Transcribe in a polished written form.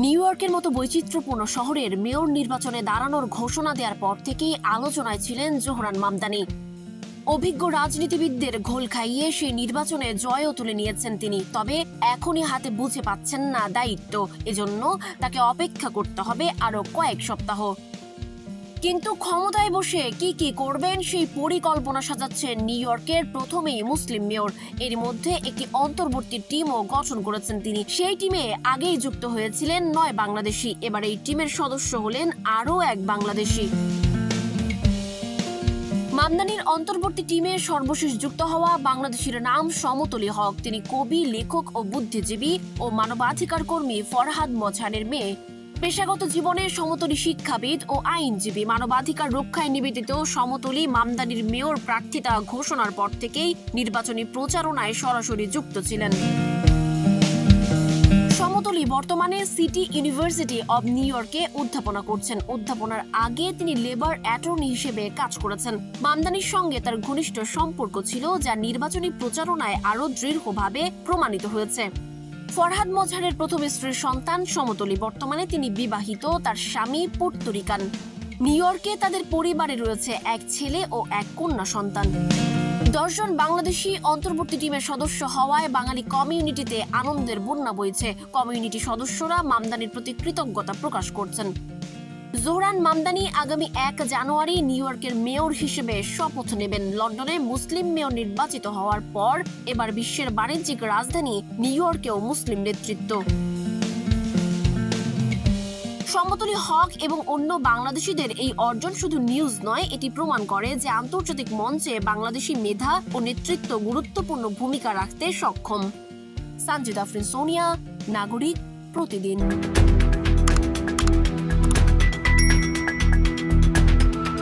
New ইয়র্কের মতো বৈচিত্র্যপূর্ণ শহরের মেয়র নির্বাচনে দাঁড়ানোর ঘোষণা দেওয়ার পর থেকেই আলোচনায় ছিলেন জোহরান মামদানি। অভিজ্ঞ রাজনীতিবিদদের ঘোল খাইয়ে সেই নির্বাচনে জয়ও তুলে নিয়েছেন তিনি। তবে এখনই হাতে বুঝে পাচ্ছেন না দায়িত্ব, এজন্য তাকে অপেক্ষা করতে হবে আরো কয়েক সপ্তাহ। কিন্তু ক্ষমতায় বসে কি কি করবেন সেই পরিকল্পনা সাজাচ্ছেন নিউ ইয়র্কের প্রথমেই মুসলিম মেয়র। এর মধ্যে একটি অন্তর্বর্তী টিমও গঠন করেছেন তিনি। সেই টিমে আগেই যুক্ত হয়েছিলেন 9 বাংলাদেশি, এবার এই টিমের সদস্য হলেন আরও এক বাংলাদেশি। মামদানির অন্তর্বর্তী টিমে সর্বশেষ যুক্ত হওয়া বাংলাদেশের নাম সমতলী হক। তিনি কবি, লেখক ও বুদ্ধিজীবী ও মানবাধিকার কর্মী ফরহাদ মজহারের মেয়ে। পেশাগত জীবনে সমতলী শিক্ষাবিদ ও আইনজীবী। মানবাধিকার রক্ষায় নিবেদিত সমতলী মামদানির মেয়র প্রার্থিতা ঘোষণার পর থেকেই নির্বাচনী প্রচারণায় সরাসরি যুক্ত ছিলেন। সমতলী বর্তমানে সিটি ইউনিভার্সিটি অব নিউ ইয়র্কে অধ্যাপনা করছেন। অধ্যাপনার আগে তিনি লেবার অ্যাটর্নি হিসেবে কাজ করেছেন। মামদানির সঙ্গে তার ঘনিষ্ঠ সম্পর্ক ছিল, যা নির্বাচনী প্রচারণায় আরও দৃঢ়ভাবে প্রমাণিত হয়েছে। ফরহাদ মজহারের প্রথম স্ত্রীর সন্তান সমতলী। বর্তমানে তিনি বিবাহিত, তার স্বামী পুর্তরিকান। নিউ ইয়র্কে তাদের পরিবারে রয়েছে এক ছেলে ও এক কন্যা সন্তান। 10 জন বাংলাদেশি অন্তর্বর্তী টিমের সদস্য হওয়ায় বাঙালি কমিউনিটিতে আনন্দের বন্যা বইছে। কমিউনিটি সদস্যরা মামদানির প্রতি কৃতজ্ঞতা প্রকাশ করছেন। জোহরান মামদানি আগামী 1 জানুয়ারি নিউ ইয়র্কের মেয়র হিসেবে শপথ নেবেন। লন্ডনে মুসলিম মেয়র নির্বাচিত হওয়ার পর এবার বিশ্বের বাণিজ্যিক রাজধানী নিউ ইয়র্কেও মুসলিম নেতৃত্ব। সমতলী হক এবং অন্য বাংলাদেশিদের এই অর্জন শুধু নিউজ নয়, এটি প্রমাণ করে যে আন্তর্জাতিক মঞ্চে বাংলাদেশি মেধা ও নেতৃত্ব গুরুত্বপূর্ণ ভূমিকা রাখতে সক্ষম। সানজিদা আফরিন, সোনিয়া, নাগরিক, প্রতিদিন।